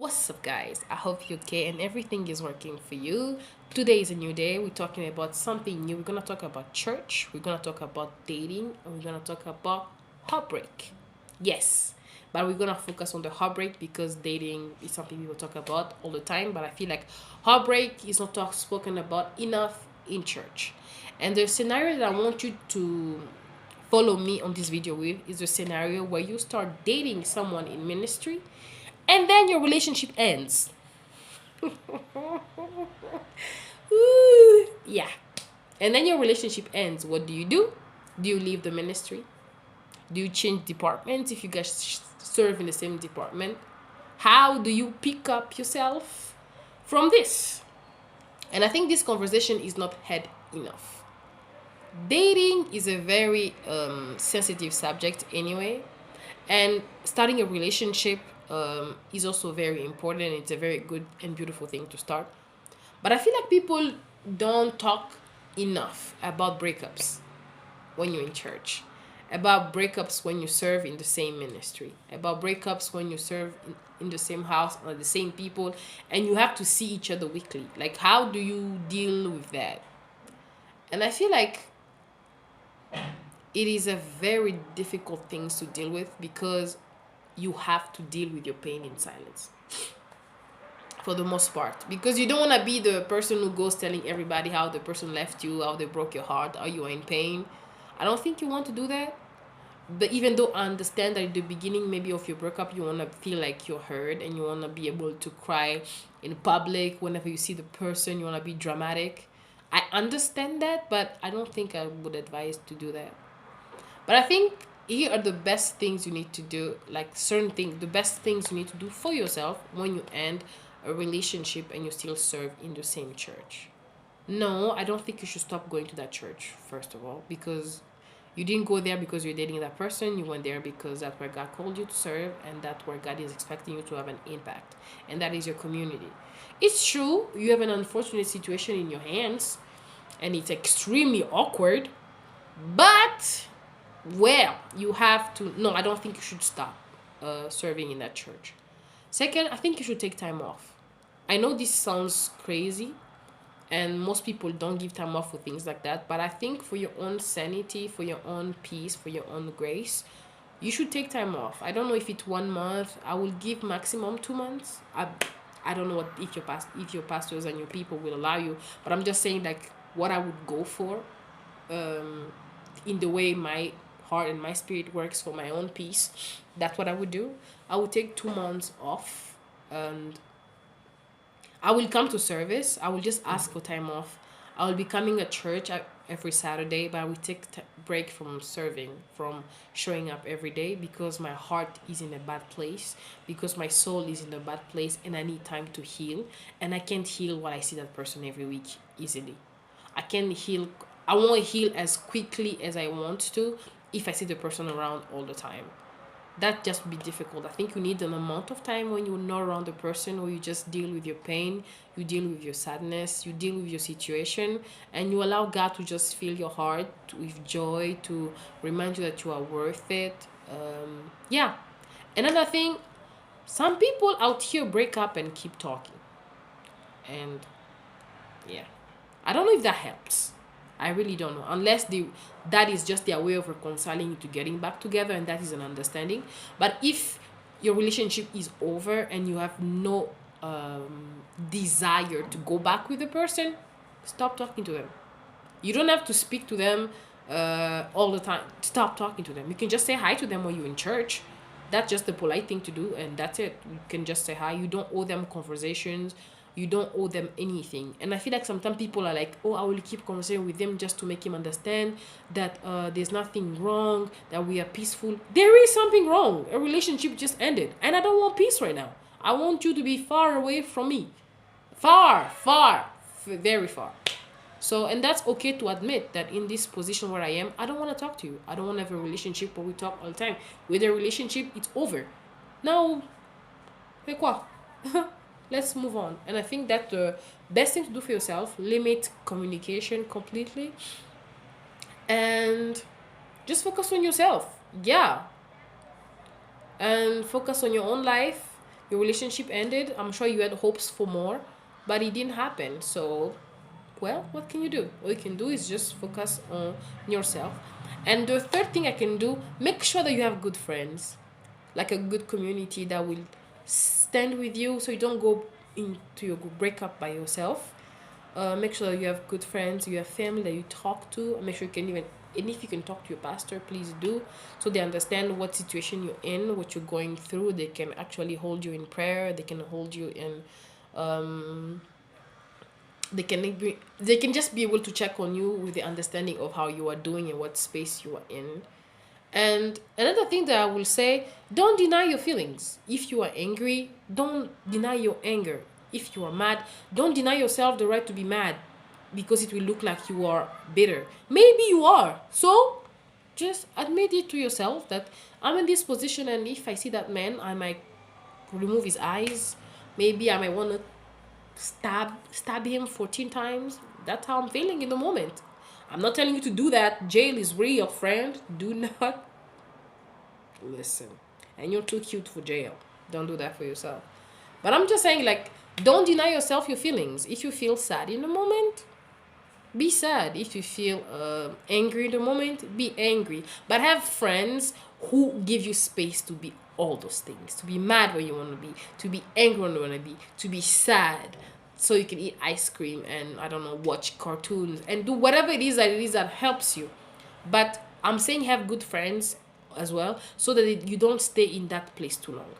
What's up, guys? I hope you're okay and everything is working for you. Today is a new day. We're talking about something new. We're gonna talk about church, we're gonna talk about dating, and we're gonna talk about heartbreak. Yes, but we're gonna focus on the heartbreak because dating is something people talk about all the time. But I feel like heartbreak is not spoken about enough in church. And the scenario that I want you to follow me on this video with is a scenario where you start dating someone in ministry and then your relationship ends. Ooh, yeah. And then your relationship ends. What do you do? Do you leave the ministry? Do you change departments if you guys serve in the same department? How do you pick up yourself from this? And I think this conversation is not had enough. Dating is a very sensitive subject anyway, and starting a relationship is also very important. It's a very good and beautiful thing to start, but I feel like people don't talk enough about breakups when you're in church, about breakups when you serve in the same ministry, about breakups when you serve in the same house or the same people, and you have to see each other weekly. Like, how do you deal with that? And I feel like it is a very difficult thing to deal with because you have to deal with your pain in silence for the most part, because you don't want to be the person who goes telling everybody how the person left you, how they broke your heart, how you are in pain. I don't think you want to do that. But even though I understand that at the beginning maybe of your breakup you want to feel like you're heard and you want to be able to cry in public whenever you see the person, you want to be dramatic. I understand that, but I don't think I would advise to do that. But I think here are the best things you need to do, like certain things, the best things you need to do for yourself when you end a relationship and you still serve in the same church. No, I don't think you should stop going to that church, first of all, because you didn't go there because you're dating that person. You went there because that's where God called you to serve, and that's where God is expecting you to have an impact, and that is your community. It's true, you have an unfortunate situation in your hands, and it's extremely awkward, but well, you have to. No, I don't think you should stop serving in that church. Second, I think you should take time off. I know this sounds crazy, and most people don't give time off for things like that, but I think for your own sanity, for your own peace, for your own grace, you should take time off. I don't know if it's 1 month. I will give maximum 2 months. I don't know what if your pastors and your people will allow you, but I'm just saying like what I would go for, um, in the way my heart and my spirit works for my own peace. That's what I would do. I would take 2 months off, and I will come to service. I will just ask for time off. I will be coming at church every Saturday, but I will take break from serving, from showing up every day, because my heart is in a bad place, because my soul is in a bad place, and I need time to heal. And I can't heal what I see that person every week easily. I can heal. I won't heal as quickly as I want to if I see the person around all the time. That just be difficult. I think you need an amount of time when you're not around the person, where you just deal with your pain, you deal with your sadness, you deal with your situation, and you allow God to just fill your heart with joy, to remind you that you are worth it. Yeah. Another thing, some people out here break up and keep talking. And yeah, I don't know if that helps. I really don't know. Unless that is just their way of reconciling you to getting back together, and that is an understanding. But if your relationship is over and you have no desire to go back with the person, stop talking to them. You don't have to speak to them all the time. Stop talking to them. You can just say hi to them when you're in church. That's just the polite thing to do, and that's it. You can just say hi. You don't owe them conversations. You don't owe them anything. And I feel like sometimes people are like, oh, I will keep conversing with them just to make him understand that there's nothing wrong, that we are peaceful. There is something wrong. A relationship just ended, and I don't want peace right now. I want you to be far away from me. Far, far, very far. So, and that's okay to admit that in this position where I am, I don't want to talk to you. I don't want to have a relationship where we talk all the time. With a relationship, it's over. Now, hey, quoi? Let's move on. And I think that the best thing to do for yourself, limit communication completely, and just focus on yourself. Yeah. And focus on your own life. Your relationship ended. I'm sure you had hopes for more, but it didn't happen. So, well, what can you do? All you can do is just focus on yourself. And the third thing I can do, make sure that you have good friends, like a good community that will stand with you so you don't go into your breakup by yourself. Make sure that you have good friends, you have family that you talk to. Make sure you can even, and if you can talk to your pastor, please do, so they understand what situation you're in, what you're going through. They can actually hold you in prayer. They can hold you in, um, they can just be able to check on you with the understanding of how you are doing and what space you are in. And another thing that I will say, don't deny your feelings. If you are angry, don't deny your anger. If you are mad, don't deny yourself the right to be mad, because it will look like you are bitter. Maybe you are. So just admit it to yourself that I'm in this position, and if I see that man, I might remove his eyes. Maybe I might want to stab him 14 times. That's how I'm feeling in the moment. I'm not telling you to do that. Jail is real, friend. Do not listen. And you're too cute for jail. Don't do that for yourself. But I'm just saying, like, don't deny yourself your feelings. If you feel sad in the moment, be sad. If you feel angry in the moment, be angry. But have friends who give you space to be all those things. To be mad when you want to be angry when you want to be, to be sad. So you can eat ice cream and, I don't know, watch cartoons and do whatever it is that helps you. But I'm saying have good friends as well, so that you don't stay in that place too long.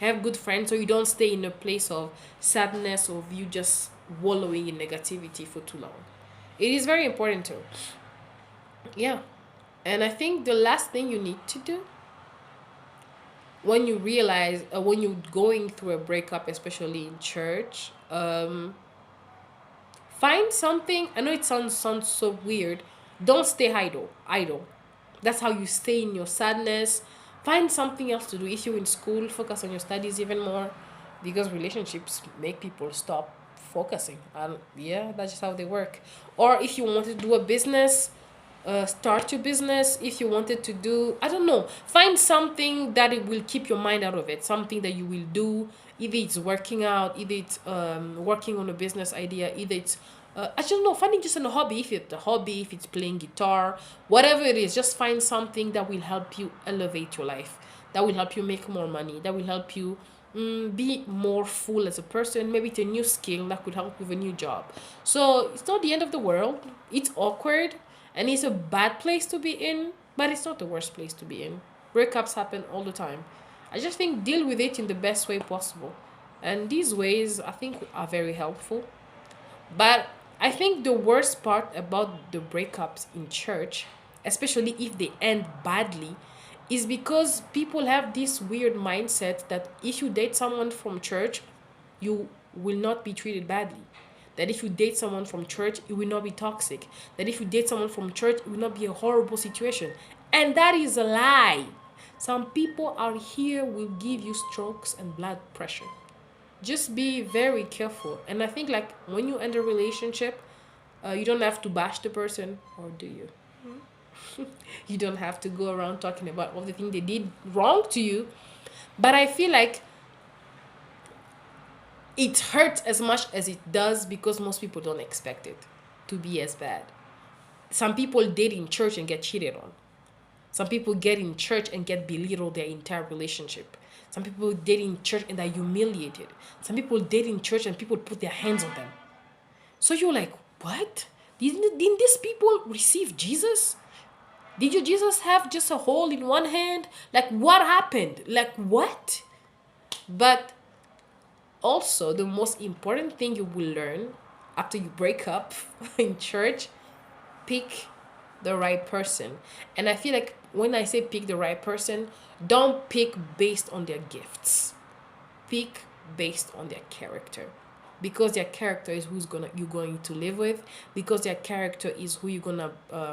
Have good friends so you don't stay in a place of sadness, of you just wallowing in negativity for too long. It is very important too. Yeah. And I think the last thing you need to do when you realize, when you're going through a breakup, especially in church, find something. I know it sounds so weird. Don't stay idle. That's how you stay in your sadness. Find something else to do. If you're in school, focus on your studies even more, because relationships make people stop focusing. And yeah, that's just how they work. Or if you want to do a business, start your business. If you wanted to do, I don't know, find something that it will keep your mind out of it. Something that you will do. Either it's working out, either it's working on a business idea, either it's I don't know, finding just a hobby. If it's a hobby, if it's playing guitar, whatever it is, just find something that will help you elevate your life, that will help you make more money, that will help you be more full as a person. Maybe it's a new skill that could help with a new job. So it's not the end of the world. It's awkward and it's a bad place to be in, but it's not the worst place to be in. Breakups happen all the time. I just think deal with it in the best way possible. And these ways, I think, are very helpful. But I think the worst part about the breakups in church, especially if they end badly, is because people have this weird mindset that if you date someone from church, you will not be treated badly. That if you date someone from church, it will not be toxic. That if you date someone from church, it will not be a horrible situation. And that is a lie. Some people out here will give you strokes and blood pressure. Just be very careful. And I think, like, when you end a relationship, you don't have to bash the person, or do you? You don't have to go around talking about all the things they did wrong to you. But I feel like it hurts as much as it does because most people don't expect it to be as bad. Some people date in church and get cheated on. Some people get in church and get belittled their entire relationship. Some people date in church and are humiliated. Some people date in church and people put their hands on them. So you're like, what? Didn't these people receive Jesus? Did your Jesus have just a hole in one hand? Like, what happened? Like, what? But also, the most important thing you will learn after you break up in church, pick the right person. And I feel like when I say pick the right person, don't pick based on their gifts. Pick based on their character. Because their character is you're going to live with, because their character is who you're gonna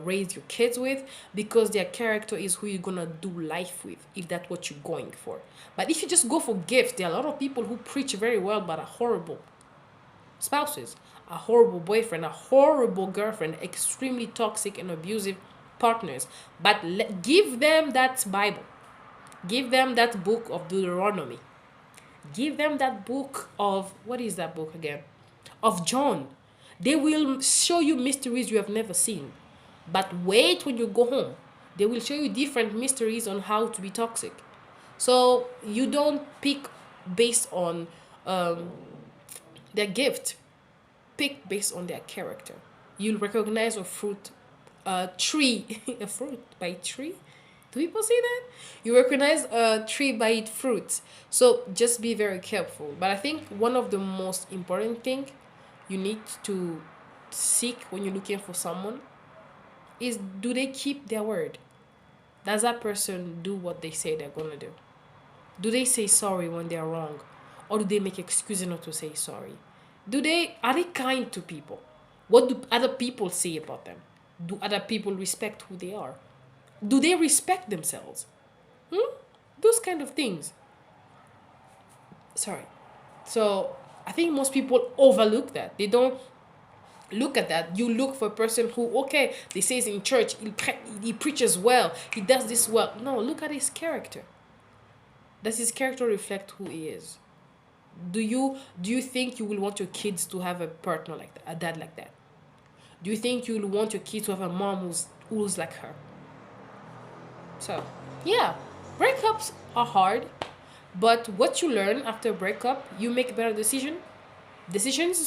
raise your kids with, because their character is who you're gonna do life with, if that's what you're going for. But if you just go for gifts, there are a lot of people who preach very well but are horrible spouses, a horrible boyfriend, a horrible girlfriend, extremely toxic and abusive partners. But give them that Bible, give them that book of Deuteronomy, Give them that book of, what is that book again? Of John. They will show you mysteries you have never seen. But wait when you go home. They will show you different mysteries on how to be toxic. So you don't pick based on their gift. Pick based on their character. You'll recognize a tree, a fruit by tree. Do people say that? You recognize a tree by its fruits. So just be very careful. But I think one of the most important thing you need to seek when you're looking for someone is, do they keep their word? Does that person do what they say they're gonna do? Do they say sorry when they're wrong? Or do they make excuses not to say sorry? Are they kind to people? What do other people say about them? Do other people respect who they are? Do they respect themselves? Those kind of things. Sorry. So I think most people overlook that. They don't look at that. You look for a person who, okay, they say he's in church, he preaches well, he does this well. No, look at his character. Does his character reflect who he is? Do you think you will want your kids to have a partner like that, a dad like that? Do you think you will want your kids to have a mom who's like her? So, yeah, breakups are hard, but what you learn after a breakup, you make better decisions,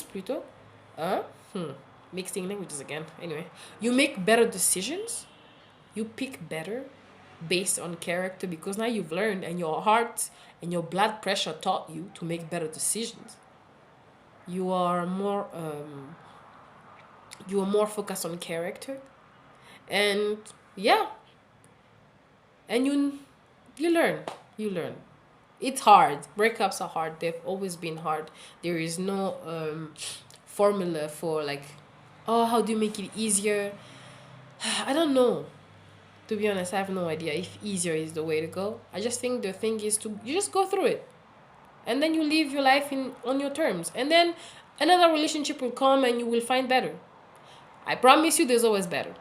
plutôt. Huh? Mixing languages again. Anyway, you make better decisions. You pick better based on character, because now you've learned, and your heart and your blood pressure taught you to make better decisions. You are more focused on character, and yeah, and you learn. It's hard. Breakups are hard. They've always been hard. There is no formula for, like, oh, how do you make it easier? I don't know. To be honest, I have no idea if easier is the way to go. I just think the thing is to, you just go through it, and then you live your life on your terms, and then another relationship will come and you will find better. I promise you, there's always better.